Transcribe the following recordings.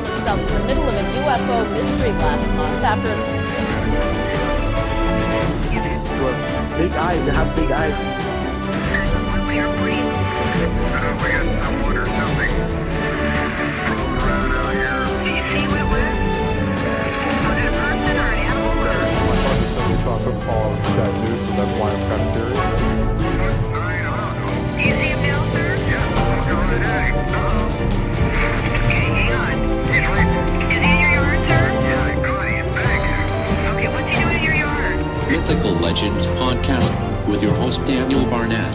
found themselves in the middle of a UFO mystery last month after... Big eyes, you have big eyes. We got someone or something floating around out here. Did you see what it was? Was it a person or an animal? I thought that somebody saw something fall out of the sky too, so that's why I'm kind of curious. I don't know. Do you see him now, sir? Yeah, I'm going today. Okay, hang on. He's right. Is he in your yard, sir? Yeah, I caught him. Thanks. Okay, what's he doing in your yard? Mythical Legends Podcast with your host Daniel Barnett.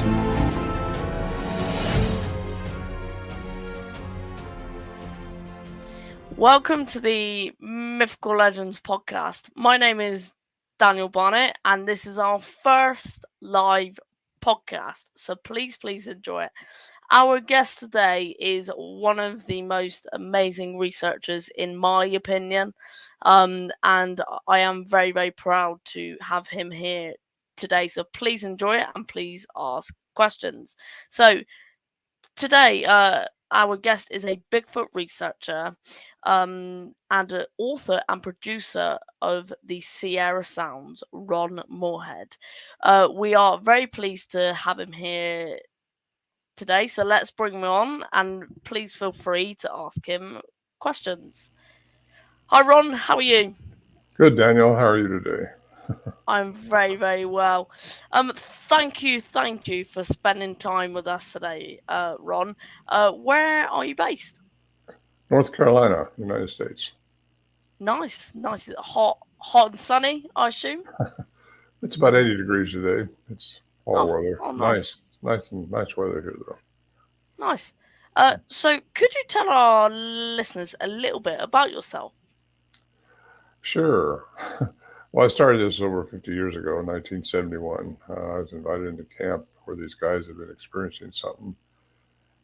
Welcome to the Mythical Legends Podcast. My name is Daniel Barnett and this is our first live podcast, so please enjoy it. Our guest today is one of the most amazing researchers in my opinion, and I am very proud to have him here today, so please enjoy it and please ask questions. So today our guest is a Bigfoot researcher and an author and producer of the Sierra Sounds, Ron Morehead. We are very pleased to have him here today, so let's bring him on and please feel free to ask him questions. Hi Ron, how are you? Good, Daniel. How are you today? I'm very well. Thank you for spending time with us today, Ron. Where are you based? North Carolina, United States. Nice. Is it hot and sunny, I assume? It's about 80 degrees today. It's fall weather. Nice Weather here, though. Nice. So could you tell our listeners a little bit about yourself? Sure. Well, I started this over 50 years ago in 1971. I was invited into camp where these guys had been experiencing something.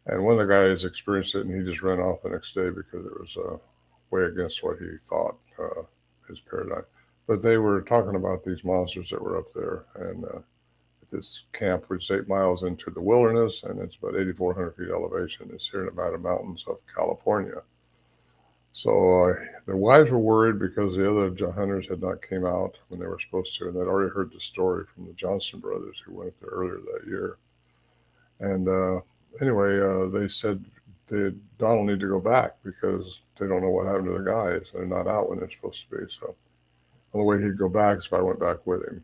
And one of the guys experienced it, and he just ran off the next day because it was way against what he thought, his paradigm. But they were talking about these monsters that were up there. And this camp was 8 miles into the wilderness, and it's about 8,400 feet elevation. It's here in the Nevada mountains of California. So the wives were worried because the other hunters had not came out when they were supposed to, and they'd already heard the story from the Johnson brothers who went up there earlier that year. And anyway, they said Donald need to go back because they don't know what happened to the guys. They're not out when they're supposed to be. So the only way he'd go back is if I went back with him.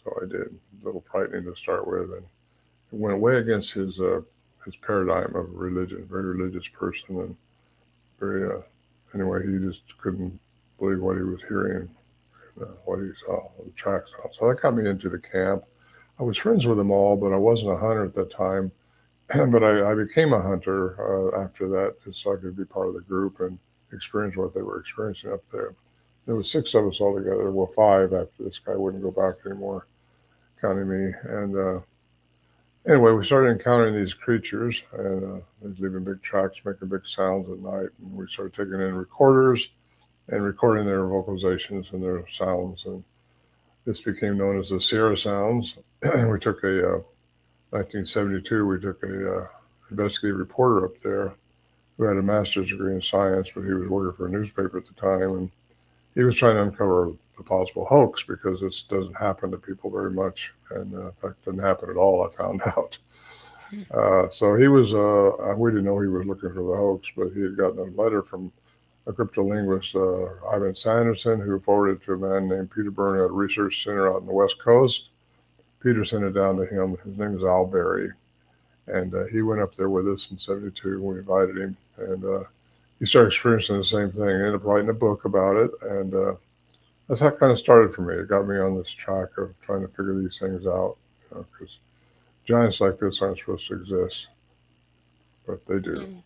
So I did. A little frightening to start with, and it went way against his paradigm of religion. Very religious person, and very. Anyway, he just couldn't believe what he was hearing, what he saw, the tracks saw. So that got me into the camp. I was friends with them all, but I wasn't a hunter at that time. But I became a hunter after that, just so I could be part of the group and experience what they were experiencing up there. There was 6 of us all together. Well, 5 after this guy wouldn't go back anymore, counting me. And anyway, we started encountering these creatures, and they was leaving big tracks, making big sounds at night. And we started taking in recorders and recording their vocalizations and their sounds. And this became known as the Sierra Sounds. We took 1972, we took a investigative reporter up there who had a master's degree in science, but he was working for a newspaper at the time. And he was trying to uncover the possible hoax because this doesn't happen to people very much. And in fact, it didn't happen at all, I found out. So he was, we didn't know he was looking for the hoax, but he had gotten a letter from a cryptolinguist, Ivan Sanderson, who forwarded it to a man named Peter Burnett Research Center out on the West Coast. Peter sent it down to him. His name is Al Berry. And he went up there with us in 72 when we invited him. And he started experiencing the same thing. He ended up writing a book about it. And that's how it kind of started for me. It got me on this track of trying to figure these things out, because giants like this aren't supposed to exist, but they do.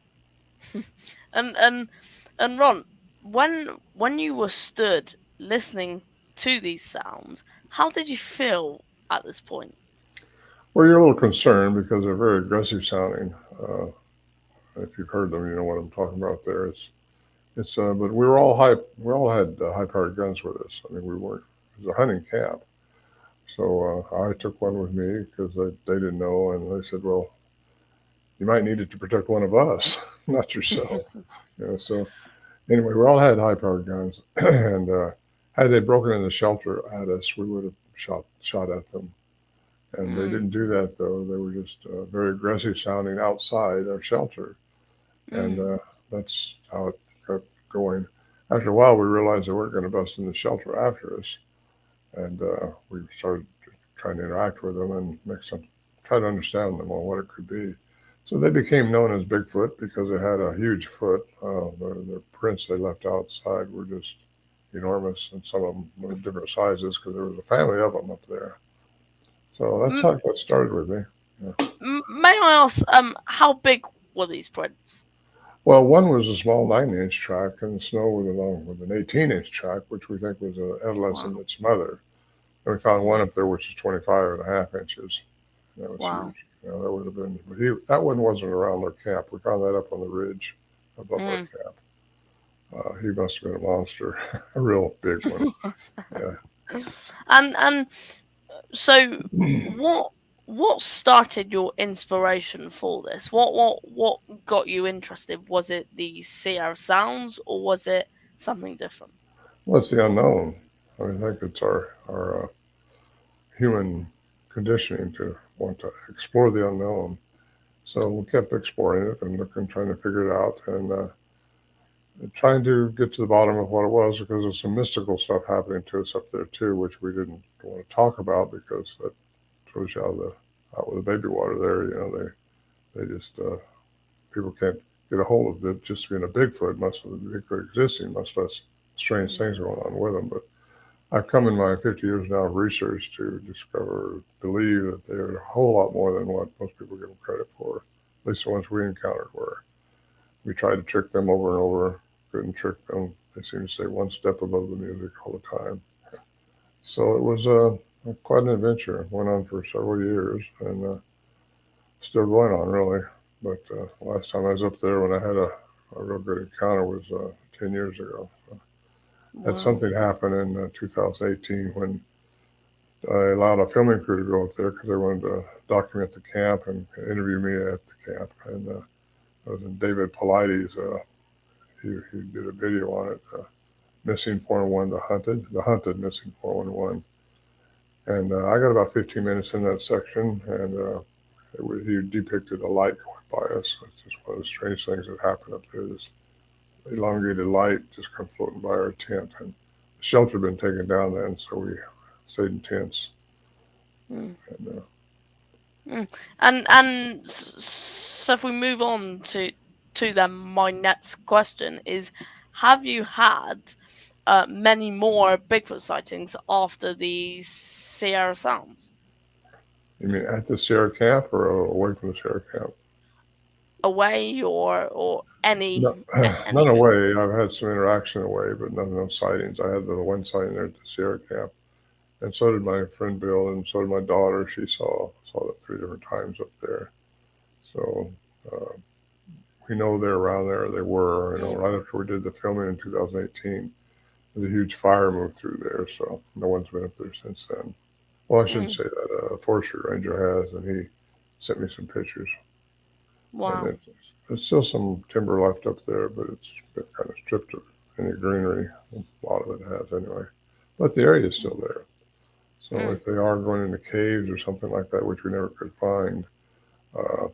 And Ron, when you were stood listening to these sounds, how did you feel at this point? Well, you're a little concerned because they're very aggressive sounding. If you've heard them, you know what I'm talking about there. But we all had high-powered guns with us. I mean, it was a hunting camp. So I took one with me because they didn't know, and they said, well, you might need it to protect one of us, not yourself. So Anyway, we all had high-powered guns, and had they broken in the shelter at us, we would have shot at them. And they Mm, didn't do that though. They were just very aggressive sounding outside our shelter, and mm, that's how it got going. After a while, we realized they weren't going to bust in the shelter after us, and we started trying to interact with them and try to understand them on what it could be. So they became known as Bigfoot because they had a huge foot. The prints they left outside were just enormous, and some of them were different sizes because there was a family of them up there. So that's mm. how it got started with me. Yeah. May I ask, how big were these prints? Well, one was a small 9-inch track in the snow with an 18-inch track, which we think was an adolescent Wow, and its mother. And we found one wow, up there which is 25 and a half inches. That was wow. huge. That would have been, but that one wasn't around our camp. We found that up on the ridge above our Mm. camp. He must have been a monster, a real big one. Yeah. And so what what started your inspiration for this? What got you interested? Was it the Sierra Sounds or was it something different? Well, it's the unknown. I think it's our human conditioning to want to explore the unknown. So we kept exploring it and looking, trying to figure it out, and trying to get to the bottom of what it was because there's some mystical stuff happening to us up there too, which we didn't want to talk about because that throws you out with the baby water there. They just people can't get a hold of it. Just being a Bigfoot, must have the Bigfoot existing, must have strange things going on with them. But I've come in my 50 years now of research to discover, believe that they're a whole lot more than what most people give them credit for. At least the ones we encountered were. We tried to trick them over and over, couldn't trick them. They seemed to stay one step above the music all the time. So it was quite an adventure. It went on for several years and still going on, really. But last time I was up there when I had a real good encounter was 10 years ago. Had Wow. something happen in 2018 when I allowed a filming crew to go up there because they wanted to document the camp and interview me at the camp. And I was in David Paulides. He did a video on it. Missing 411, the hunted missing 411. And I got about 15 minutes in that section, and he depicted a light going by us. It's just one of the strange things that happened up there. This elongated light just come floating by our tent, and the shelter had been taken down then, so we stayed in tents. Mm. And Mm. So if we move on to then my next question is, have you had many more Bigfoot sightings after the Sierra Sounds? you mean at the Sierra camp or away from the Sierra camp? Away or No, any none Bigfoot? away. I've had some interaction away, but no sightings. I had the one sighting there at the Sierra camp, and so did my friend Bill, and so did my daughter. She saw it 3 different times up there. So uh, we know they're around there. They were, Mm, right after we did the filming in 2018, there's a huge fire moved through there. So no one's been up there since then. Well, I shouldn't mm, say that. A forestry ranger has, and he sent me some pictures. And wow. there's still some timber left up there, but it's been kind of stripped of any greenery. A lot of it has anyway. But the area is still there. So Mm, if they are going into caves or something like that, which we never could find,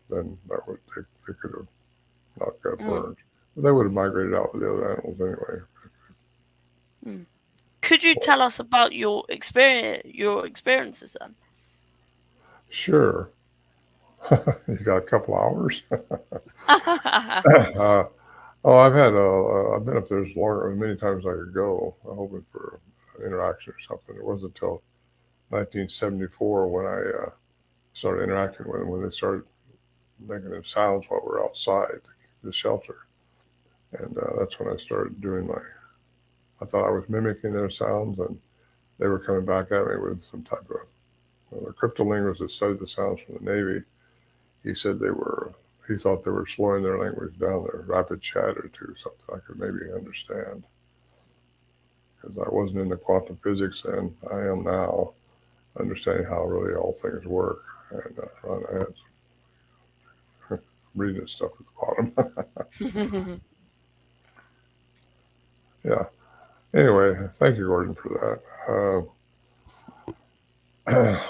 then they could have not got mm, burned. But they would have migrated out with the other animals anyway. mm. Could you tell us about your experiences then? Sure, you got a couple hours. uh, oh, I've been up there as many times as I could go, hoping for interaction or something. It wasn't until 1974 when I started interacting with them, when they started making them sounds while we're outside the shelter. And that's when I started doing I thought I was mimicking their sounds, and they were coming back at me with some type of, the cryptolinguist that studied the sounds from the Navy. He said he thought they were slowing their language down, their rapid chatter to something I could maybe understand. Because I wasn't into quantum physics then, I am now, understanding how really all things work. And I had some reading stuff at the bottom. Yeah. Anyway, thank you, Gordon, for that.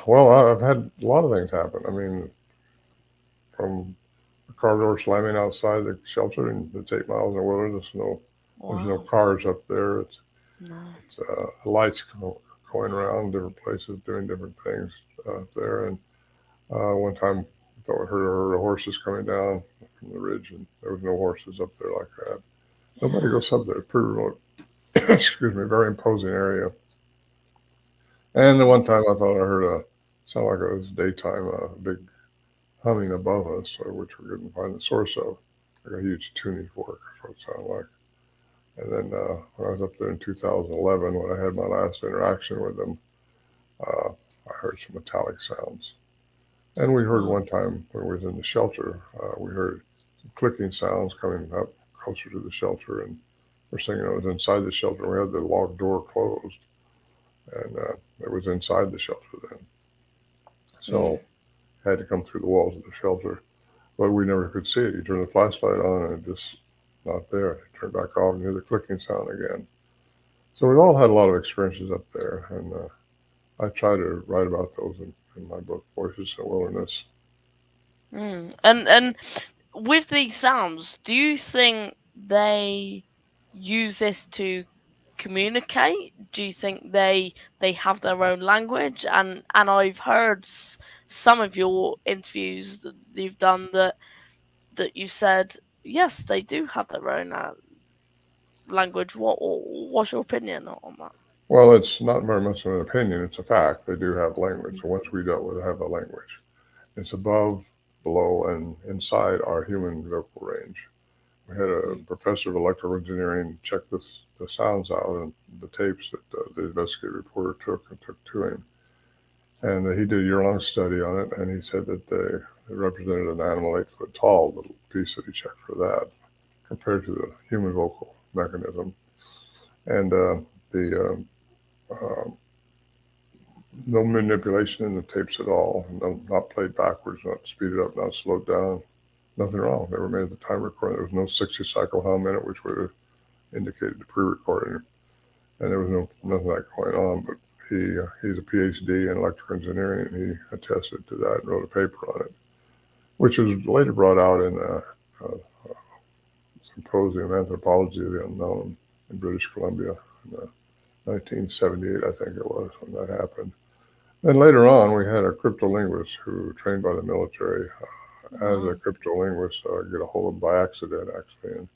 Well, I've had a lot of things happen. I mean, from the car door slamming outside the shelter, and it's 8 miles in the wilderness. There's no Wow. cars up there. No. It's lights going around different places, doing different things up there. And one time, I thought we heard a herd of horses coming down from the ridge, and there was no horses up there like that. Nobody Yeah. goes up there. It's pretty remote. Excuse me, very imposing area. And the one time I thought I heard sound like it was daytime, a big humming above us, which we couldn't find the source of, like a huge tuning fork. That's what it sounded like. And then when I was up there in 2011, when I had my last interaction with them, uh, I heard some metallic sounds. And we heard Wow. one time when we was in the shelter, we heard some clicking sounds coming up closer to the shelter. And first thing you know, it was inside the shelter. We had the log door closed, and it was inside the shelter then. Mm. So had to come through the walls of the shelter, but we never could see it. You turn the flashlight on and it just not there. You turn back off and you hear the clicking sound again. So we've all had a lot of experiences up there, and I try to write about those in my book, Voices in the Wilderness. And with these sounds, do you think they use this to communicate? Do you think they have their own language? And I've heard some of your interviews that you've done that you said yes, they do have their own language. What's your opinion on that? Well, it's not very much of an opinion, it's a fact. They do have language. So once we dealt with it, have a language. It's above, below, and inside our human vocal range. We had a Mm. professor of electrical engineering check the sounds out and the tapes that the investigative reporter took to him. And he did a year-long study on it, and he said that they represented an animal 8 foot tall, the little piece that he checked for that, compared to the human vocal mechanism. And the no manipulation in the tapes at all, no, not played backwards, not speeded up, not slowed down, nothing wrong. They were made at the time recording. There was no 60 cycle hum in it, which would have indicated the pre-recording, and there was nothing like that going on. But he's a PhD in electrical engineering, and he attested to that and wrote a paper on it, which was later brought out in a Symposium Anthropology of the Unknown in British Columbia in 1978, I think it was, when that happened. Then later on, we had a cryptolinguist who trained by the military as a Wow. cryptolinguist. Get a hold of him by accident, actually, and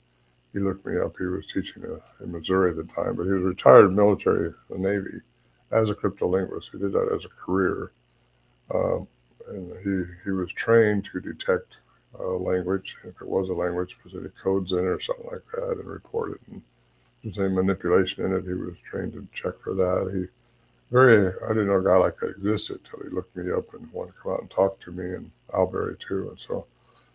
he looked me up. He was teaching in Missouri at the time, but he was retired military, the Navy, as a cryptolinguist. He did that as a career, um, and he was trained to detect language, if it was a language, specific codes in it or something like that, and report it. And if there's any manipulation in it, he was trained to check for that. I didn't know a guy like that existed till he looked me up and wanted to come out and talk to me, and Albury too. And so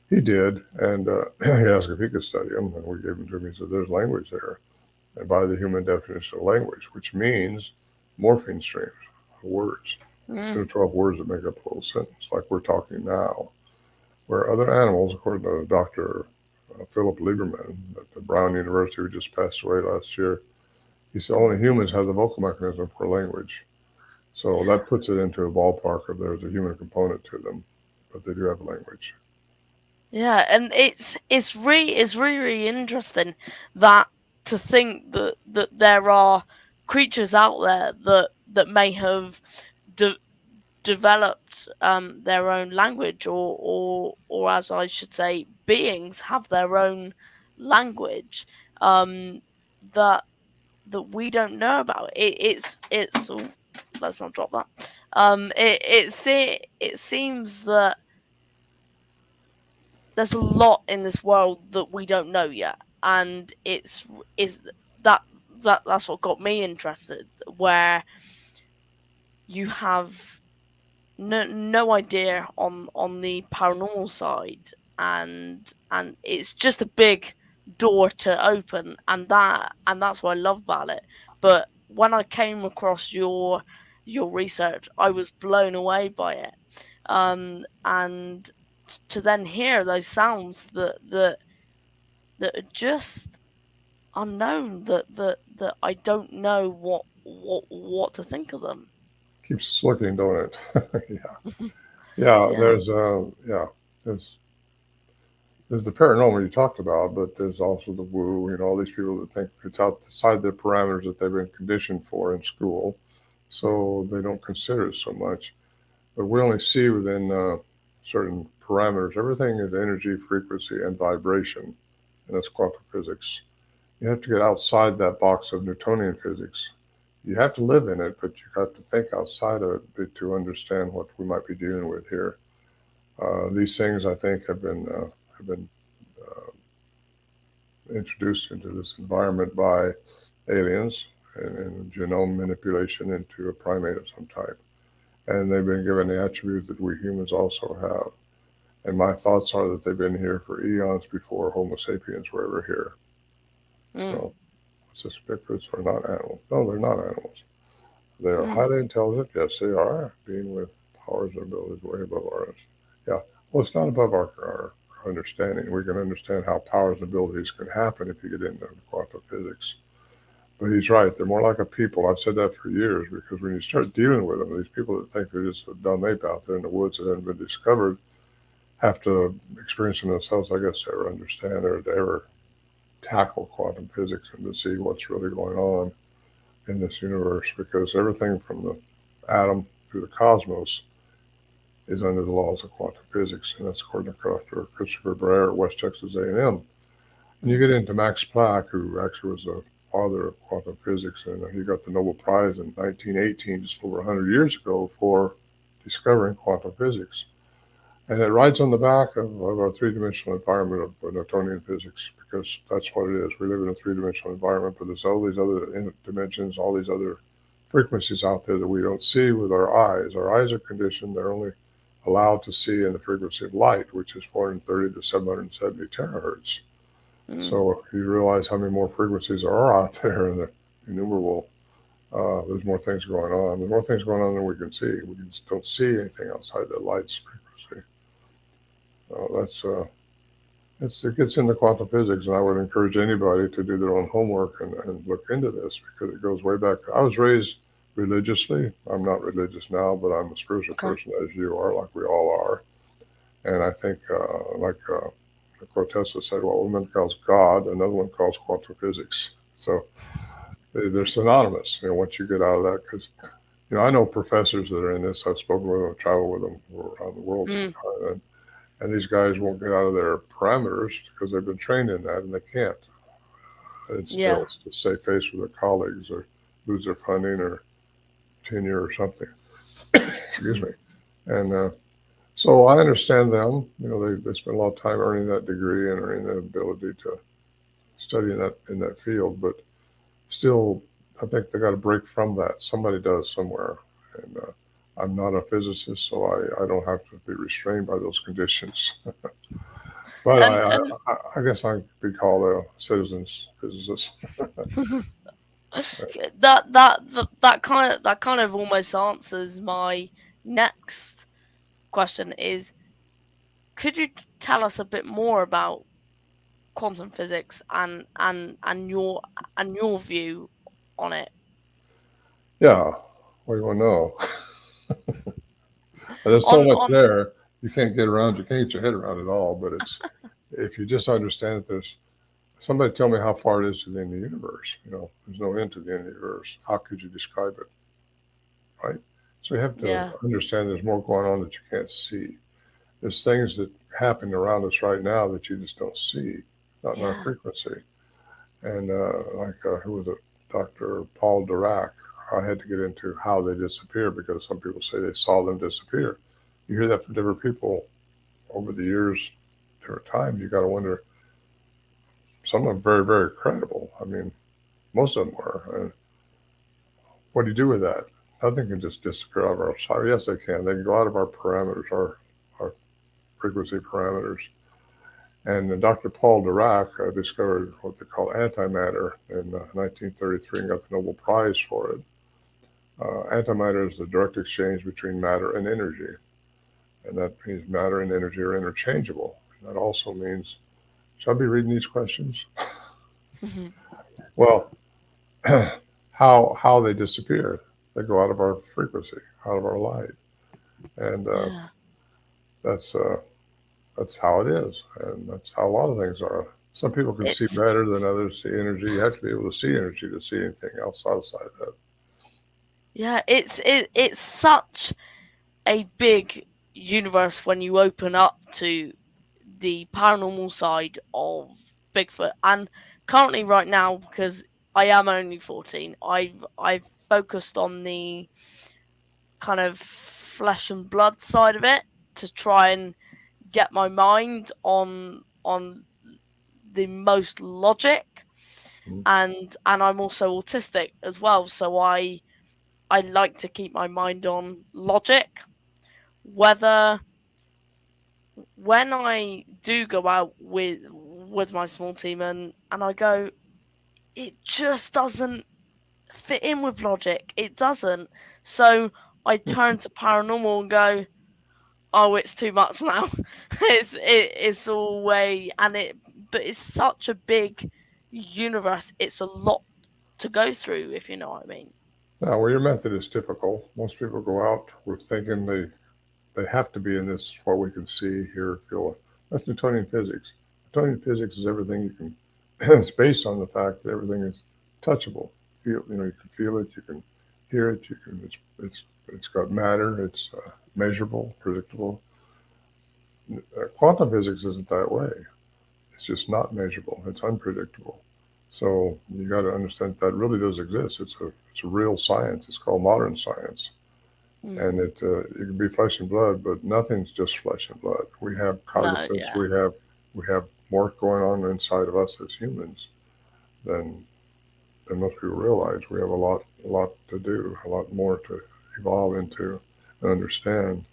he did, and he asked if he could study them, and we gave them to him. He said, "There's language there." And by the human definition of language, which means morpheme streams of words. Mm. 10 or 12 words that make up a little sentence, like we're talking now. Where other animals, according to Dr. Philip Lieberman at the Brown University, who just passed away last year, he said only humans have the vocal mechanism for language. So that puts it into a ballpark of there's a human component to them, but they do have language. Yeah, and it's really interesting that to think that there are creatures out there that may have de- developed their own language, or as I should say, beings have their own language that we don't know about. It's oh, let's not drop that. It seems that there's a lot in this world that we don't know yet, and it's is that that's what got me interested. Where you have no idea on the paranormal side, and it's just a big door to open, and that's what I love about it. But when I came across your research, I was blown away by it. And to then hear those sounds that are just unknown that I don't know what to think of them. Keeps us looking, don't it? Yeah. Yeah, Yeah. there's the paranormal you talked about, but there's also the woo, all these people that think it's outside the parameters that they've been conditioned for in school, so they don't consider it so much. But we only see within certain parameters. Everything is energy, frequency, and vibration, and that's quantum physics. You have to get outside that box of Newtonian physics. You have to live in it, but you have to think outside of it to understand what we might be dealing with here. These things, I think, have been uh, introduced into this environment by aliens and genome manipulation into a primate of some type, and they've been given the attribute that we humans also have. And my thoughts are that they've been here for eons before Homo sapiens were ever here. Mm. So, what's this? Bigfoots are not animals. No, they're not animals. They are Mm. highly intelligent. Yes, they are. Being with powers and abilities way above ours. Yeah. Well, it's not above our understanding. We can understand how powers and abilities can happen if you get into quantum physics. But he's right. They're more like a people. I've said that for years because when you start dealing with them, these people that think they're just a dumb ape out there in the woods that haven't been discovered have to experience them themselves, I guess, to ever understand or to ever tackle quantum physics and to see what's really going on in this universe, because everything from the atom to the cosmos is under the laws of quantum physics, and that's according to Dr. Christopher Brer at West Texas A&M. And you Mm. get into Max Planck, who actually was the father of quantum physics, and he got the Nobel Prize in 1918, just over 100 years ago, for discovering quantum physics. And it rides on the back of our three-dimensional environment of Newtonian physics, because that's what it is. We live in a three-dimensional environment, but there's all these other dimensions, all these other frequencies out there that we don't see with our eyes. Our eyes are conditioned. They're only allowed to see in the frequency of light, which is 430 to 770 terahertz. Mm. So if you realize how many more frequencies there are out there, and they're innumerable, there's more things going on. There's more things going on than we can see. We just don't see anything outside that light's frequency. It gets into quantum physics, and I would encourage anybody to do their own homework and look into this, because it goes way back. I was raised religiously. I'm not religious now, but I'm a spiritual Okay. person, as you are, like we all are. And I think, Cortez said, what one calls God, another one calls quantum physics. So they're synonymous. Once you get out of that, because I know professors that are in this. I've spoken with them, I've traveled with them around the world Mm. sometimes, and these guys won't get out of their parameters because they've been trained in that, and they can't. Yeah. They'll save face with their colleagues or lose their funding or tenure or something. Excuse me. And so I understand them. They spend a lot of time earning that degree and earning that ability to study in that field. But still, I think they got to break from that. Somebody does somewhere, and I'm not a physicist, so I don't have to be restrained by those conditions. But And I guess I could be called a citizens physicist. that kind of almost answers my next question. Is could you tell us a bit more about quantum physics and your view on it? Yeah, what do you want to know? There's so On much on there you can't get around. You can't get your head around it all. But it's if you just understand that there's somebody tell me how far it is to the end of the universe. There's no end to the end of the universe. How could you describe it, right? So you have to Yeah. understand there's more going on that you can't see. There's things that happen around us right now that you just don't see, not in our Yeah. frequency. And who was it? Dr. Paul Dirac. I had to get into how they disappear, because some people say they saw them disappear. You hear that from different people over the years, different times. You got to wonder. Some of them very, very credible. I mean, most of them were. And what do you do with that? Nothing can just disappear out of our sight. Yes, they can. They can go out of our parameters, our frequency parameters. And Dr. Paul Dirac discovered what they call antimatter in 1933 and got the Nobel Prize for it. Antimatter is the direct exchange between matter and energy. And that means matter and energy are interchangeable. And that also means, should I be reading these questions? Well, how they disappear? They go out of our frequency, out of our light, and Yeah. that's uh, that's how it is, and that's how a lot of things are. Some people can see It's better than others. See energy. You have to be able to see energy to see anything else outside that. yeah, it's such a big universe when you open up to the paranormal side of Bigfoot. And currently, right now, because I am only 14, I've focused on the kind of flesh and blood side of it to try and get my mind on the most logic. Mm. And I'm also autistic as well, so I like to keep my mind on logic. Whether when I do go out with my small team and I go, it just doesn't fit in with logic. It doesn't. So I turn to paranormal and go, oh, it's too much now. It's all way and it, but it's such a big universe. It's a lot to go through, if you know what I mean. Now, well, your method is typical. Most people go out with thinking they have to be in this what we can see, hear, feel. That's Newtonian physics. Newtonian physics is everything you can. It's based on the fact that everything is touchable. Feel, you can feel it, you can hear it, you can. It's got matter. It's measurable, predictable. Quantum physics isn't that way. It's just not measurable. It's unpredictable. So you got to understand that really does exist. It's a real science. It's called modern science, Mm. and it can be flesh and blood, but nothing's just flesh and blood. We have No, cognizance. yeah. We have more going on inside of us as humans than most people realize. We have a lot to do, a lot more to evolve into and understand.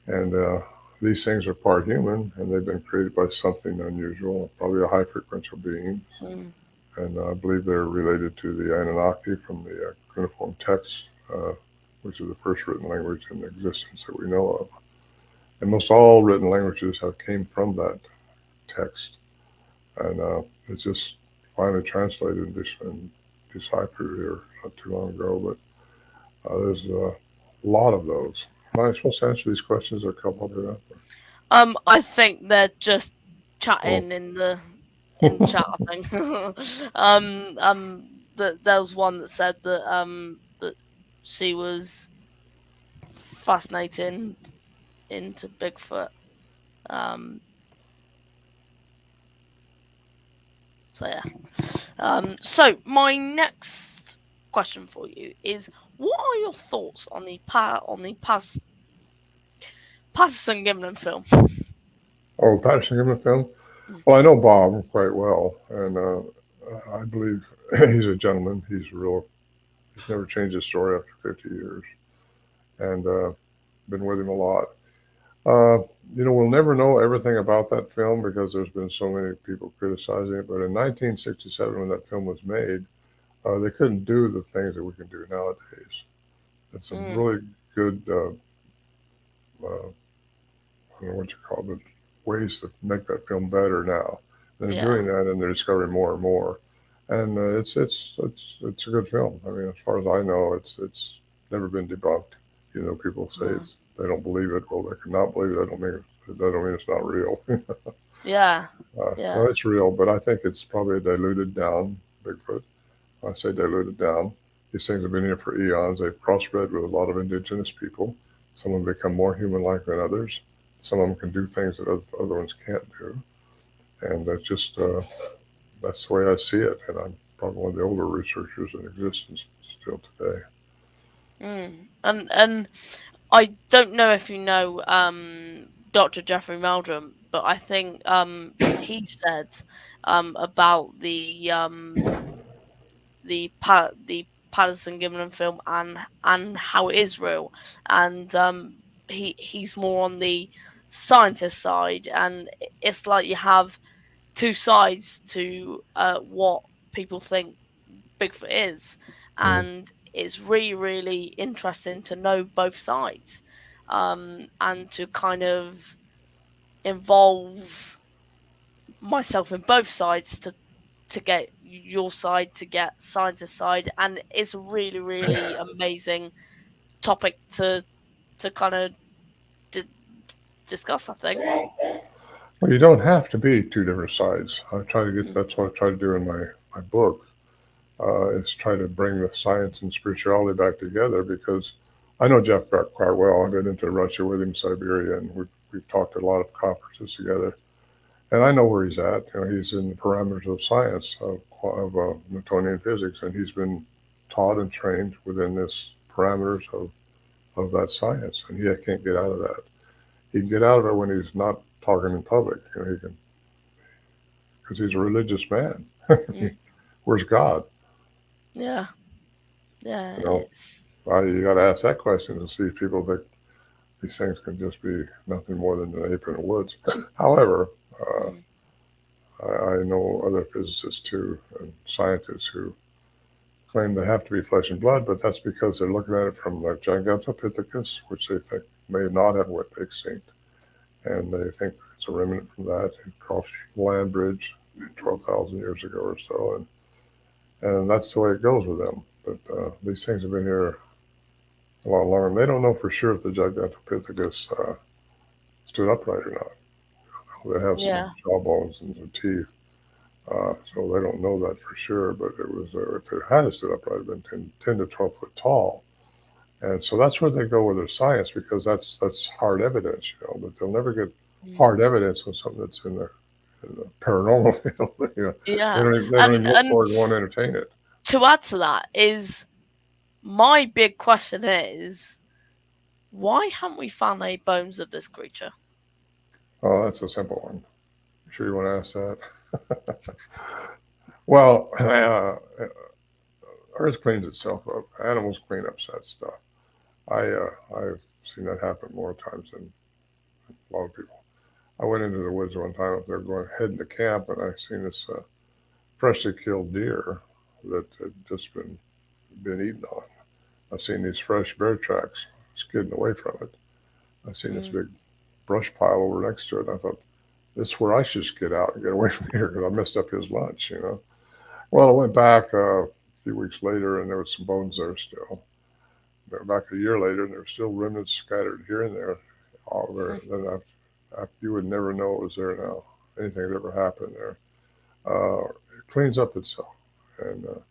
And these things are part human, and they've been created by something unusual, probably a high frequential being. Mm. And I believe they're related to the Anunnaki from the cuneiform texts, which is the first written language in existence that we know of. And most all written languages have came from that text, and it's just finally translated and deciphered here not too long ago. But there's a lot of those. Am I supposed to answer these questions or come up with that? I think they're just Oh, chatting in the chat. I think. There was one that said that she was fascinating into Bigfoot. Um, so yeah. So my next question for you is: what are your thoughts on the Patterson Gimlin film? oh, Patterson Gimlin film. Mm. Well, I know Bob quite well, and I believe he's a gentleman. He's real. He's never changed his story after 50 years, and been with him a lot. Uh, we'll never know everything about that film because there's been so many people criticizing it. But in 1967, when that film was made, they couldn't do the things that we can do nowadays. It's some Mm. really good, I don't know what you call it, ways to make that film better now. They're Yeah. doing that, and they're discovering more and more. And it's a good film. I mean, as far as I know, it's never been debunked. People say Mm. they don't believe it. Well, they cannot believe it. That don't mean it's not real. Yeah. No, Yeah. it's real, but I think it's probably a diluted down Bigfoot. I say diluted down. These things have been here for eons. They've crossbred with a lot of indigenous people. Some of them become more human-like than others. Some of them can do things that other ones can't do, and that's the way I see it. And I'm probably one of the older researchers in existence still today. Mm. And I don't know if you know Dr. Jeffrey Meldrum, but I think he said about the Patterson Gimlin film and how it is real, and he's more on the scientist side, and it's like you have two sides to what people think Bigfoot is, Mm. and it's really really interesting to know both sides, and to kind of involve myself in both sides to get your side to get scientist side, and it's a really, really amazing topic to kind of discuss, I think. Well, you don't have to be two different sides. I try to get that's what I try to do in my book. Is try to bring the science and spirituality back together because I know Jeff quite well. I've been into Russia with him, Siberia, and we've talked at a lot of conferences together. And I know where he's at. He's in the parameters of science of Newtonian physics, and he's been taught and trained within this parameters of that science, and he can't get out of that. He can get out of it when he's not talking in public. He can because he's a religious man. Mm. Where's God? Yeah, You know, it's you got to ask that question and see if people think these things can just be nothing more than an ape in the woods. However, uh, mm, I know other physicists too and scientists who claim they have to be flesh and blood, but that's because they're looking at it from the Gigantopithecus, which they think may not have went extinct, and they think it's a remnant from that. It crossed the land bridge 12,000 years ago or so, and that's the way it goes with them. But these things have been here a lot longer, and they don't know for sure if the Gigantopithecus stood upright or not. They have some yeah, jawbones and some teeth, so they don't know that for sure. But it was if it had stood upright, it'd been 10 to 12 foot tall. And so that's where they go with their science because that's hard evidence, but they'll never get mm, hard evidence on something that's in the paranormal field. They yeah, don't even look and for it and won't entertain it. to add to that is my big question is why haven't we found any bones of this creature? Oh, that's a simple one. You sure you want to ask that? Well, Earth cleans itself up. Animals clean up that stuff. I've seen that happen more times than a lot of people. I went into the woods one time up there going heading to camp, and I seen this freshly killed deer that had just been eaten on. I've seen these fresh bear tracks skidding away from it. I've seen this Mm, big brush pile over next to it. And I thought, this is where I should skid out and get away from here because I messed up his lunch. Well, I went back a few weeks later, and there was some bones there still. Back a year later, and there were still remnants scattered here and there. All there. Then you would never know it was there now. Anything that ever happened there. It cleans up itself, and if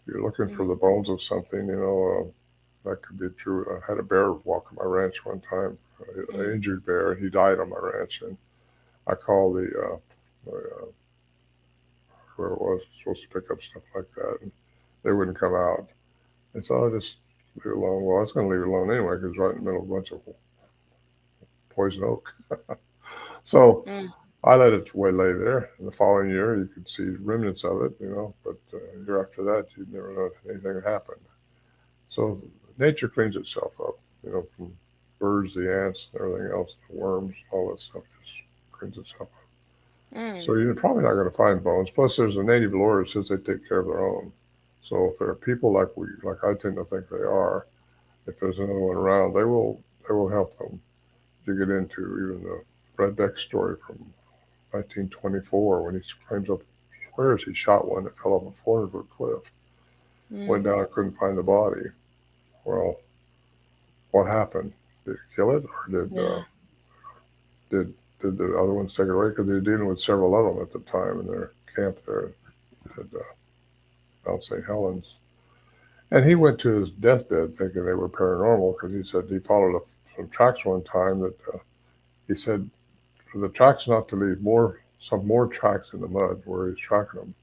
you're looking for mm, the bones of something, that could be true. I had a bear walk on my ranch one time, an mm, injured bear, and he died on my ranch. And I called the whoever it was supposed to pick up stuff like that, and they wouldn't come out. And so I just leave it alone. Well, I was going to leave it alone anyway because right in the middle of a bunch of poison oak. So mm, I let it lay there. And the following year, you could see remnants of it, but a year after that, you'd never know anything had happened. So nature cleans itself up, from birds, the ants, and everything else, the worms, all that stuff just cleans itself up. mm, So you're probably not going to find bones. Plus, there's a native lore that says they take care of their own. So if there are people like I tend to think they are, if there's another one around, they will help them. You get into even the Fred Beck story from 1924 when he swears he shot one that fell off a 400-foot cliff, went mm, down and couldn't find the body. Well, what happened? Did it kill it, or yeah, did the other ones take it away? Because they were dealing with several of them at the time in their camp there at Mount St. Helens. And he went to his deathbed thinking they were paranormal because he said he followed some tracks one time that he said for the tracks not to leave some more tracks in the mud where he's tracking them,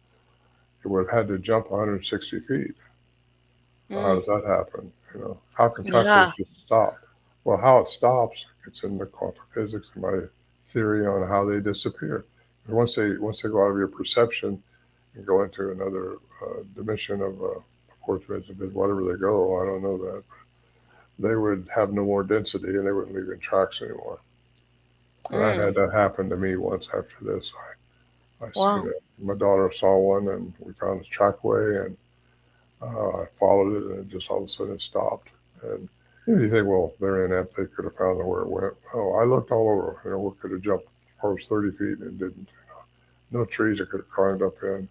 it would have had to jump 160 feet. Well, how mm, does that happen? How can tractors yeah, just stop? Well, how it stops, it's in the quantum physics and my theory on how they disappear. And once they go out of your perception and go into another dimension of fourth dimension, whatever they go, I don't know that. They would have no more density and they wouldn't leave in tracks anymore. And I had mm, that happen to me once after this. I seen wow, it. My daughter saw one and we found a trackway and I followed it and it just all of a sudden it stopped. And you think, well, they're inept. They could have found where it went. Oh, I looked all over. We could have jumped as far as 30 feet and it didn't. No trees I could have climbed up in.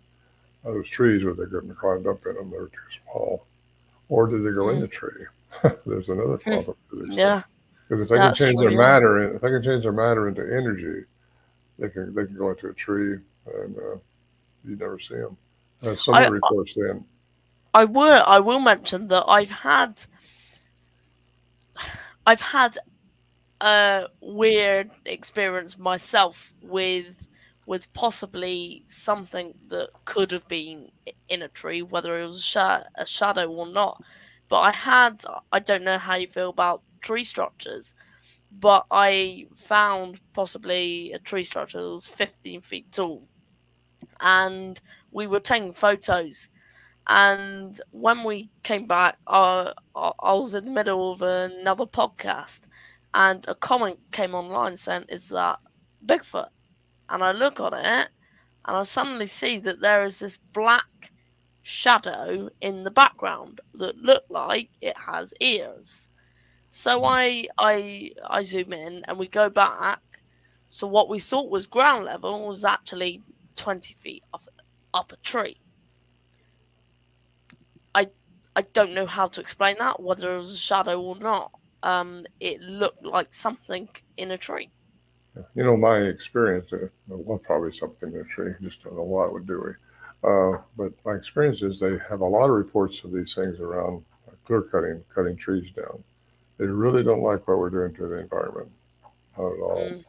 those trees where they couldn't climb up in them; they were too small. Or did they go in Mm. the tree? There's another Hmm. problem to these things. Yeah, Because if they can that's change true. their Yeah. matter, if they can change their matter into energy, they can go into a tree and you never see them. I have so many I reports then. I will mention that I've had a weird experience myself with possibly something that could have been in a tree, whether it was a shadow or not. But I don't know how you feel about tree structures, but I found possibly a tree structure that was 15 feet tall, and we were taking photos. And when we came back, I was in the middle of another podcast, and a comment came online saying, "Is that Bigfoot?" And I look on it, and I suddenly see that there is this black shadow in the background that looked like it has ears. So I zoom in, and we go back. So what we thought was ground level was actually 20 feet up a tree. I I don't know how to explain that, whether it was a shadow or not. It looked like something in a tree. My experience, well, probably something in a tree, just don't know what would do it. But my experience is they have a lot of reports of these things around clear cutting trees down. They really don't like what we're doing to the environment, not at all. Mm,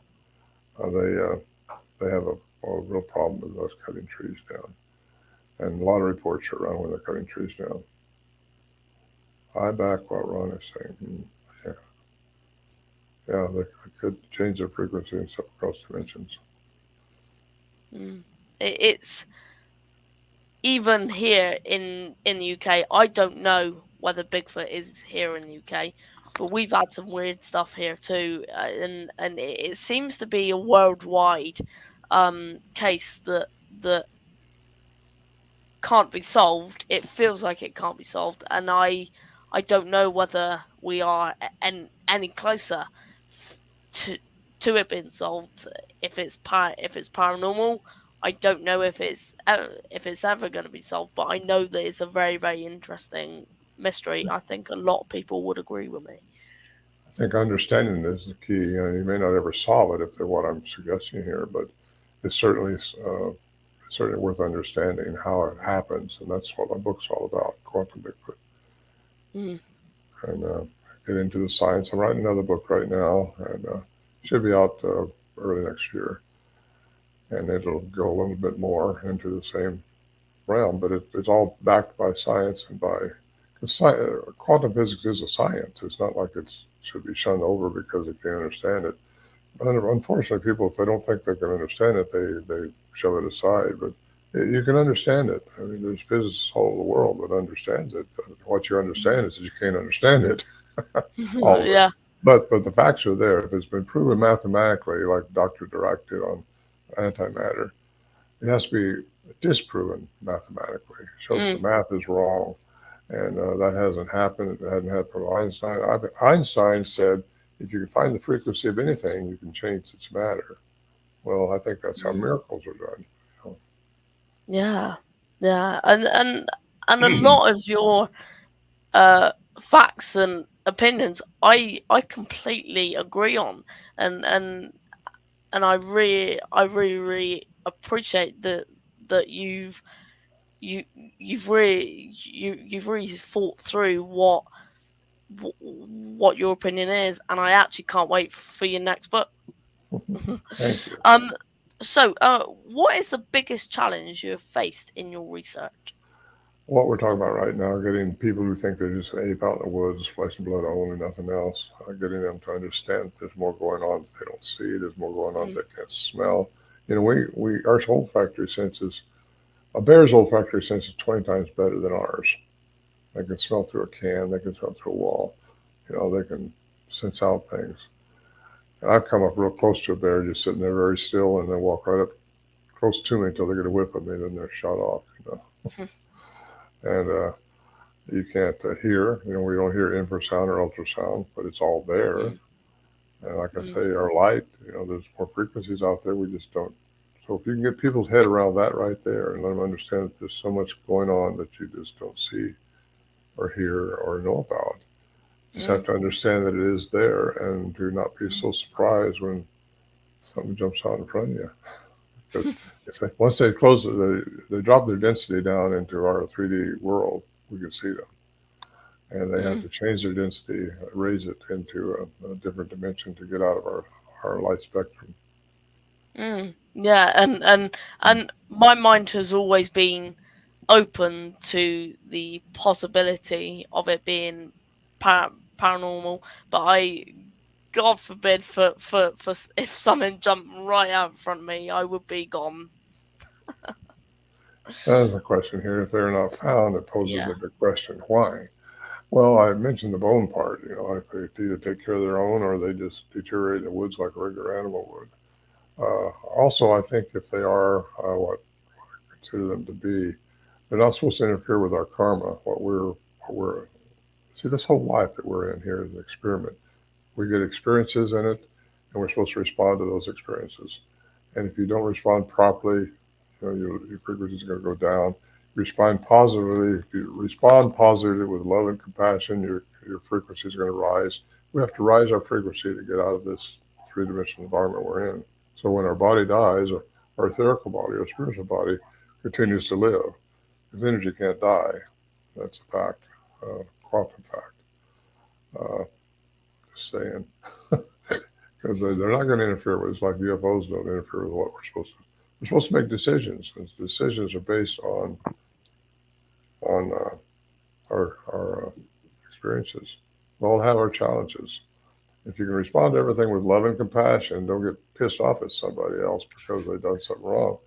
They have a real problem with us cutting trees down, and a lot of reports are around when they're cutting trees down. I back what Ron is saying. Yeah, yeah, they could change their frequency in some across dimensions. mm. It's even here in the UK. I don't know whether Bigfoot is here in the UK, but we've had some weird stuff here too, and it seems to be a worldwide case that can't be solved. It feels like it can't be solved, and I don't know whether we are any closer to it being solved. If it's paranormal, I don't know if it's ever going to be solved. But I know that it's a very interesting mystery. I think a lot of people would agree with me. I think understanding is the key. You may not ever solve it if they're what I'm suggesting here, but it's certainly it's certainly worth understanding how it happens, and that's what my book's all about: quantum Bigfoot, Mm, and get into the science. I'm writing another book right now, and should be out early next year, and it'll go a little bit more into the same realm, but it's all backed by science and by because quantum physics is a science. It's not like it should be shunned over because they can't understand it. But unfortunately, people, if they don't think they can understand it, they shove it aside. But you can understand it. I mean, there's physicists all over the world that understands it. But what you understand is that you can't understand it, all of it. yeah. But the facts are there. If it's been proven mathematically, like Dr. Dirac did on antimatter, it has to be disproven mathematically. Show that the Mm, math is wrong, and that hasn't happened. It hadn't happened from Einstein. Einstein said, if you can find the frequency of anything, you can change its matter. Well, I think that's how mm, miracles are done. yeah. Yeah. And a lot of your uh facts and opinions I completely agree on, and I really appreciate that you've really thought through what your opinion is, and I actually can't wait for your next book. Thank you. um what is the biggest challenge you have faced in your research? What we're talking about right now, getting people who think they're just an ape out in the woods, flesh and blood only, nothing else, getting them to understand that there's more going on that they don't see, there's more going on Mm, that they can't smell. Our olfactory senses, a bear's olfactory sense is 20 times better than ours. They can smell through a can, they can smell through a wall, they can sense out things. And I've come up real close to a bear just sitting there very still and then walk right up close to me until they get a whiff of me, then they're shot off. And you can't hear, we don't hear infrasound or ultrasound, but it's all there. mm, And like I mm, say, our light, there's more frequencies out there. We just don't So if you can get people's head around that right there and let them understand that there's so much going on that you just don't see or hear or know about, you just have Mm. to understand that it is there and do not be so surprised when something jumps out in front of you. Because once they close it, they drop their density down into our 3D world, we can see them. And they have Mm. to change their density, raise it into a different dimension to get out of our light spectrum. Mm. Yeah, and my mind has always been open to the possibility of it being paranormal, but God forbid, if something jumped right out in front of me, I would be gone. That's the question here. If they're not found, it poses Yeah. a big question. Why? Well, I mentioned the bone part. You know, if they either take care of their own or they just deteriorate in the woods like a regular animal would. Also, I think if they are what I consider them to be, they're not supposed to interfere with our karma. What we're see, this whole life that we're in here is an experiment. We get experiences in it, and we're supposed to respond to those experiences. And if you don't respond properly, your frequency is going to go down. Respond positively. If you respond positively with love and compassion, your frequency is going to rise. We have to rise our frequency to get out of this three-dimensional environment we're in. So when our body dies, our etherical body, our spiritual body, continues to live. Because energy can't die. That's a fact, quantum fact. Uh, just saying. Because they're not going to interfere with us like UFOs don't interfere with what we're supposed to. We're supposed to make decisions, and decisions are based on our experiences. We all have our challenges. If you can respond to everything with love and compassion, don't get pissed off at somebody else because they've done something wrong.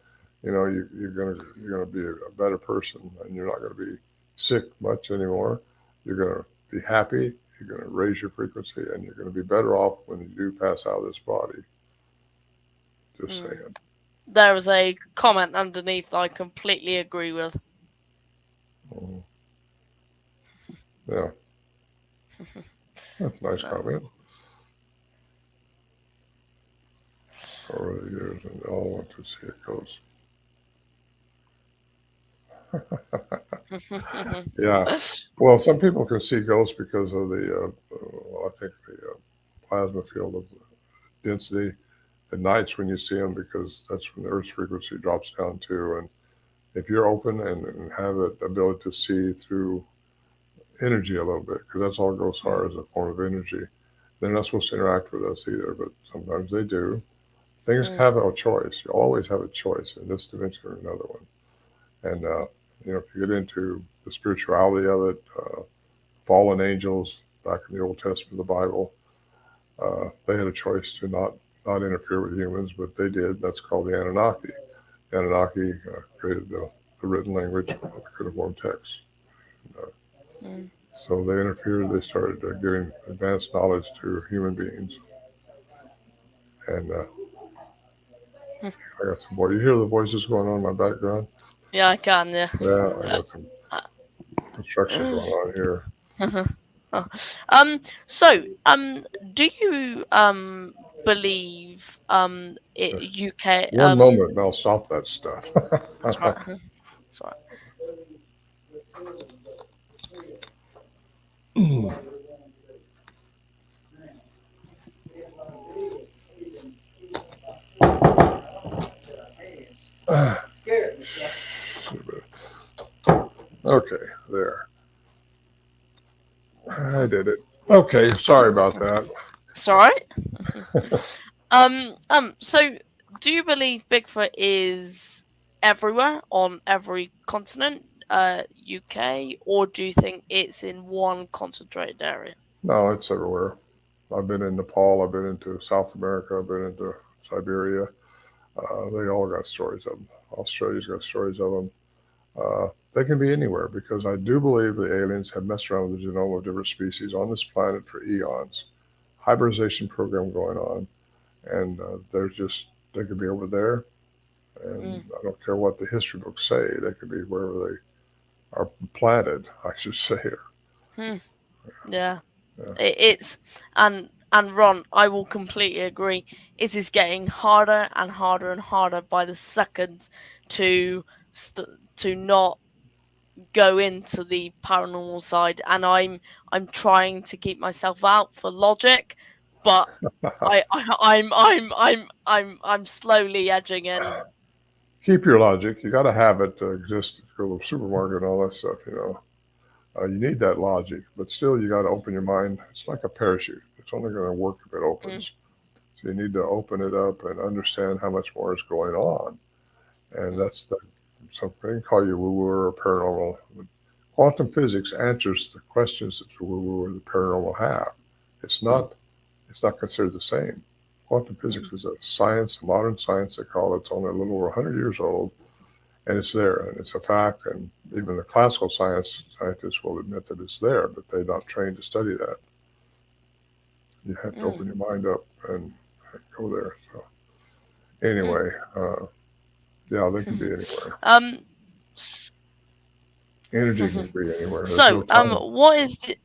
You're gonna be a better person, and you're not gonna be sick much anymore. You're gonna be happy. You're gonna raise your frequency, and you're gonna be better off when you do pass out of this body. Just Mm. saying. There was a comment underneath I completely agree with. Mhm. Yeah, that's a nice No. comment. Over the years, and they all want to see it goes. Yeah. Well, some people can see ghosts because of I think the plasma field of density at nights when you see them, because that's when the Earth's frequency drops down too. And if you're open and have the ability to see through energy a little bit, because that's all ghosts are, is a form of energy. They're not supposed to interact with us either, but sometimes they do. Things Mm. have a choice. You always have a choice in this dimension or another one. And if you get into the spirituality of it, fallen angels back in the Old Testament of the Bible, they had a choice to not interfere with humans, but they did. That's called the Anunnaki. The Anunnaki created the written language, the cuneiform text. Uh, Mm. so they interfered. They started giving advanced knowledge to human beings. And I got some You hear the voices going on in my background? Yeah, I can. Yeah. Yeah, I got some construction going on here. Oh. So, do you believe UK One moment, and I'll stop that stuff. That's right. That's right. Okay, there. I did it. Okay, sorry about that. It's all right. So do you believe Bigfoot is everywhere on every continent, UK, or do you think it's in one concentrated area? No, it's everywhere. I've been in Nepal. I've been into South America. I've been into Siberia. They all got stories of them. Australia's got stories of them. They can be anywhere because I do believe the aliens have messed around with the genome of different species on this planet for eons. Hybridization program going on, and they could be over there, and Mm. I don't care what the history books say. They could be wherever they are planted, I should say. Hmm. Yeah. Yeah. It's and And Ron, I will completely agree. It is getting harder and harder and harder by the second to to not go into the paranormal side, and I'm trying to keep myself out for logic, but I'm slowly edging in. Keep your logic. You got to have it to exist to go to the supermarket and all that stuff. You need that logic, but still, you got to open your mind. It's like a parachute. It's only going to work if it Mm, opens. So you need to open it up and understand how much more is going on. And mm, that's the some they can call you woo-woo or paranormal. But quantum physics answers the questions that the woo-woo or the paranormal have. It's not it's not considered the same. Quantum mm, physics is a science, a modern science they call it. It's only a little over 100 years old, and it's there, and it's a fact. And even the classical scientists will admit that it's there, but they're not trained to study that. You have to mm, open your mind up and go there. So mm. anyway, yeah, they can be anywhere. um. s- Energy can be anywhere. There's no So, time. what is the?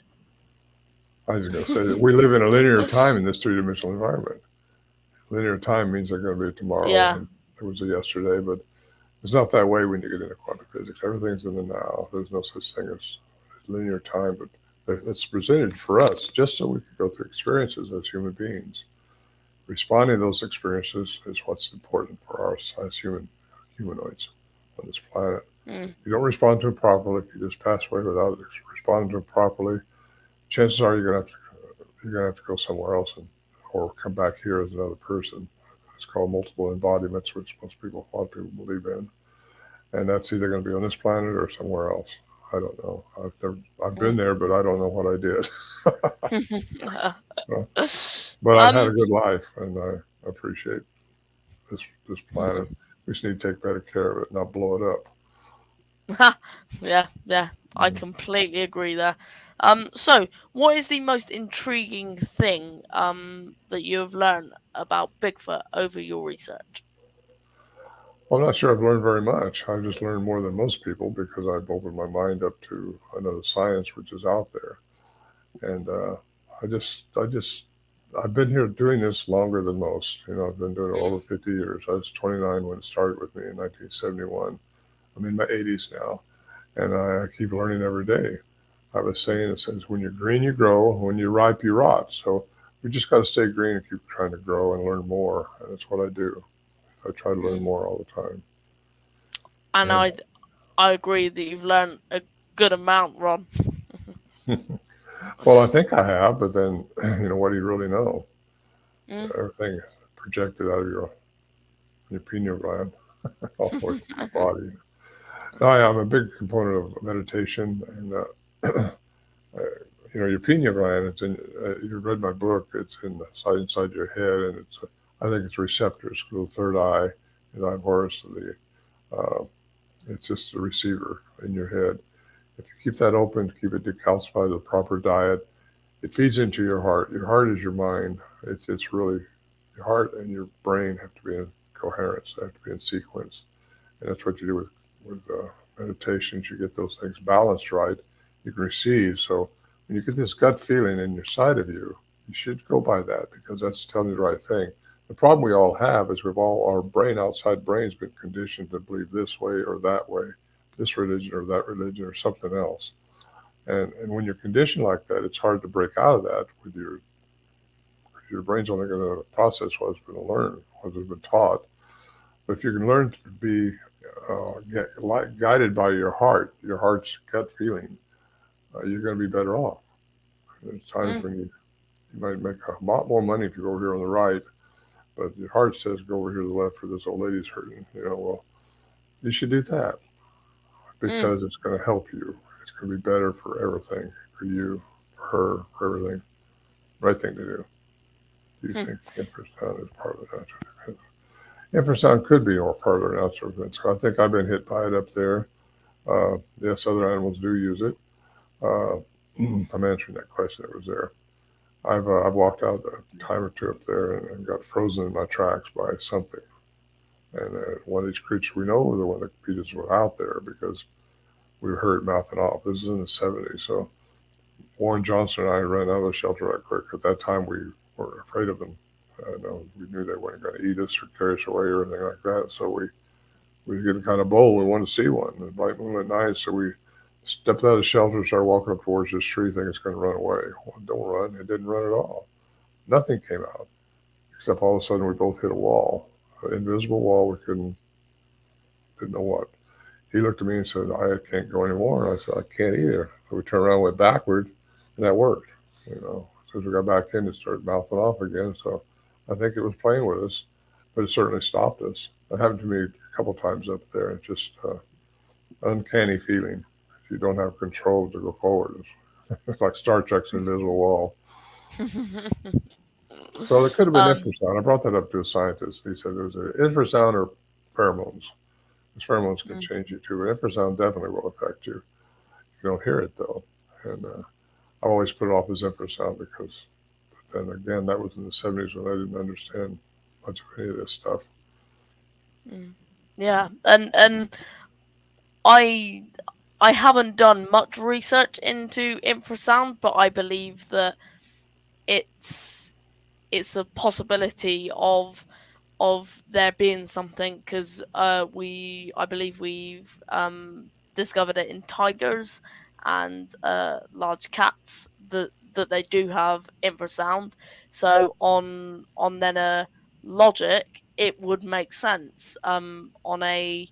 I was going to say that we live in a linear time in this three-dimensional environment. Linear time means there's going to be a tomorrow, Yeah. and there was a yesterday, but it's not that way when you get into quantum physics. Everything's in the now. There's no such thing as linear time, but it's presented for us just so we can go through experiences as human beings. Responding to those experiences is what's important for us as humanoids on this planet. Mm, If you don't respond to them properly, if you just pass away without responding to them properly, chances are you're gonna have to go somewhere else or come back here as another person. It's called multiple embodiments, which a lot of people believe in, and that's either going to be on this planet or somewhere else. I don't know. I've been mm. there, but I don't know what I did. Uh, but I've had um. a good life, and I appreciate this planet. We just need to take better care of it, not blow it up. Yeah, yeah, I Mm. completely agree there. So what is the most intriguing thing that you have learned about Bigfoot over your research? Well, I'm not sure I've learned very much. I've just learned more than most people because I've opened my mind up to another science which is out there. And I've been here doing this longer than most. I've been doing it Mm, over 50 years. I was 29 when it started with me in 1971. I'm in my 80s now, and I keep learning every day. I have a saying that says, "When you're green, you grow. When you're ripe, you rot." So we just got to stay green and keep trying to grow and learn more. And that's what I do. I try to learn mm. more all the time. And And I agree that you've learned a good amount, Ron. well, I think I have, but then what do you really know? Mm. Everything projected out of your pineal gland all the way through your body. No, I'm a big component of meditation, and uh, your pineal gland. It's in. You read my book. It's inside your head, and I think it's receptors. The third eye, the eye Horus. Uh, it's just a receiver in your head. If you keep that open, keep it decalcified with proper diet, it feeds into your heart. Your heart is your mind. It's really your heart and your brain have to be in coherence. They have to be in sequence, and that's what you do with meditations. You get those things balanced right. You can receive. So when you get this gut feeling in your side of you, you should go by that because that's telling you the right thing. The problem we all have is our brain, outside brain's been conditioned to believe this way or that way, this religion or that religion or something else. And when you're conditioned like that, it's hard to break out of that with your brain's only going to process what it's going to learn, what it's been taught. But if you can learn to be guided by your heart's gut feeling, you're going to be better off. There's times Mm. when you might make a lot more money if you go over here on the right, but your heart says go over here to the left for this old lady's hurting. Well, you should do that Mm. because it's going to help you. It's going to be better for everything, for you, for her, for everything. Right thing to do. Do you Hmm. think infrasound is part of the natural? Infrasound could be more part of the natural events. I think I've been hit by it up there. Yes, other animals do use it. Uh, I'm answering that question that was there. I've walked out a time or two up there and got frozen in my tracks by something. And one of these creatures we know the one of the creatures were out there because we heard it mouthing off. This is in the 70s, so Warren Johnson and I ran out of the shelter right quick. At that time, we weren't afraid of them. No, we knew they weren't going to eat us or carry us away or anything like that. So we get kind of bold. We wanted to see one. The bright moonlit night, so we stepped out of the shelter and started walking up towards this tree, thinking it's going to run away. Well, don't run. It didn't run at all. Nothing came out, except all of a sudden we both hit a wall, an invisible wall. We didn't know what. He looked at me and said, "I can't go anymore." And I said, "I can't either." So we turned around, and went backward, and that worked. You know, as we got back in, it started mouthing off again. So I think it was playing with us, but it certainly stopped us. That happened to me a couple times up there. It's just uncanny feeling. If you don't have control to go forward, it's like Star Trek's invisible wall. So it could have been um, infrasound. I brought that up to a scientist. He said it was infrasound or pheromones. Because pheromones can mm, change you too, but infrasound definitely will affect you. You don't hear it though. And I've always put it off as infrasound because then again, that was in the 70s when I didn't understand much of any of this stuff. mm. Yeah, and I I haven't done much research into infrasound, but I believe that it's it's a possibility of there being something because we I believe we've discovered it in tigers and large cats that they do have infrasound. So on then a logic, it would make sense. On a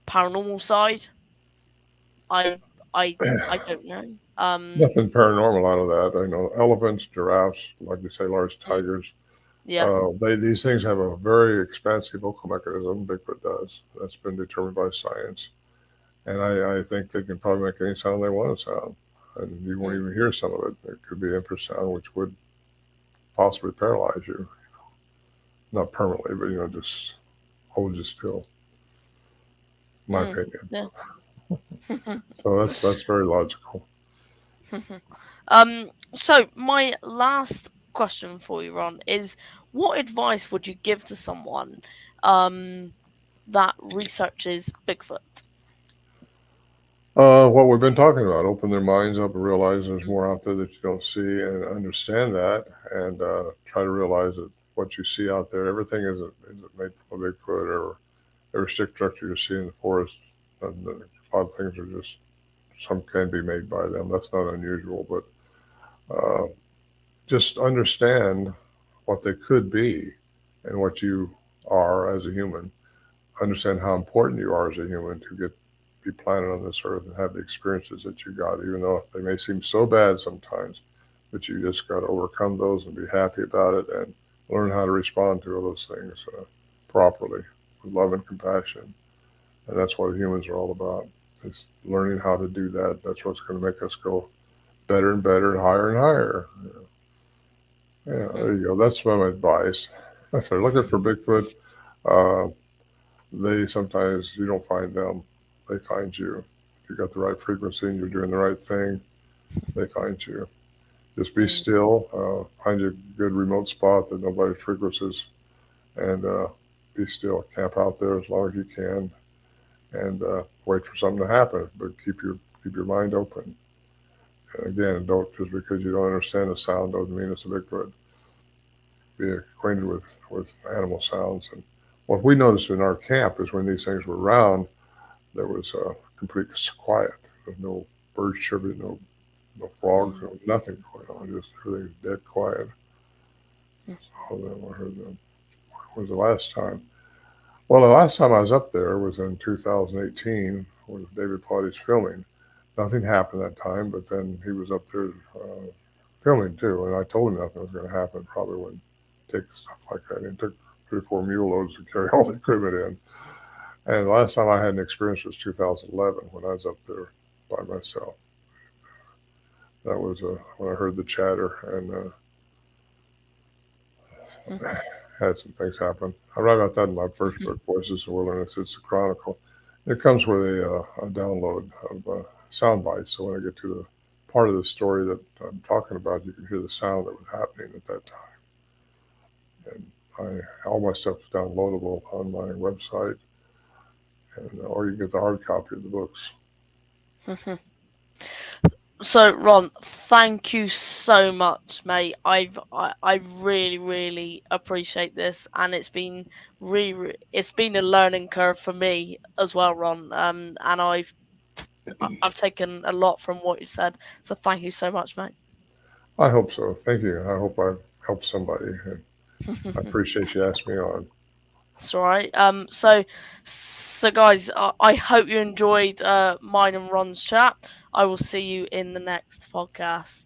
paranormal side, I I don't know. Nothing paranormal out of that. I know elephants, giraffes, like you say, large Mm, tigers. yeah. These things have a very expansive vocal mechanism. Bigfoot does. That's been determined by science, and I think they can probably make any sound they want to sound, and you won't Mm, even hear some of it. It could be infrasound, which would possibly paralyze you, not permanently, but just hold you still. In my mm, opinion. yeah. So that's very logical. So my last question for you, Ron, is what advice would you give to someone um that researches Bigfoot? What we've been talking about, open their minds up and realize there's Mm, more out there that you don't see, and understand that, and try to realize that what you see out there, everything isn't made from a Bigfoot or every stick structure you see in the forest. And a lot of things are just some can be made by them. That's not unusual, but uh, just understand what they could be and what you are as a human. Understand how important you are as a human to get be planted on this earth and have the experiences that you got, even though they may seem so bad sometimes. But you just got to overcome those and be happy about it and learn how to respond to all those things properly with love and compassion. And that's what humans are all about. Is learning how to do that. That's what's going to make us go better and better and higher and higher. Yeah, there mm, you go. That's my advice. If they're looking for Bigfoot, uh, they sometimes you don't find them; they find you. If you got the right frequency and you're doing the right thing, they find you. Just be mm, still. Find a good remote spot that nobody frequencies, and be still. Camp out there as long as you can, and wait for something to happen. But keep your mind open. And again, don't just because you don't understand the sound doesn't mean it's a Bigfoot. Be acquainted with animal sounds. And what we noticed in our camp is when these things were around, there was complete quiet. There's no birds chirping, no frogs, mm, no nothing going on. Just everything's dead quiet. mm, All that I heard them. Was the last time? Well, the last time I was up there was in 2018 with David Plotty's filming. Nothing happened that time, but then he was up there filming too, and I told him nothing was going to happen. Probably wouldn't take stuff like that. And it took 3 or 4 mule loads to carry all the equipment in. And the last time I had an experience was 2011 when I was up there by myself. That was when I heard the chatter and mhm, had some things happen. I write about that in my first book, Voices of Wilderness. It's a chronicle. It comes with a download of sound bites. So when I get to the part of the story that I'm talking about, you can hear the sound that was happening at that time. And all my stuff is downloadable on my website, and or you can get the hard copy of the books. mhm. So Ron, thank you so much, mate. I really really appreciate this, and it's been a learning curve for me as well, Ron. And I've taken a lot from what you said. So thank you so much, mate. I hope so. Thank you. I hope I've helped somebody. I appreciate you asking me on. It's all right. So guys, I hope you enjoyed mine and Ron's chat. I will see you in the next podcast.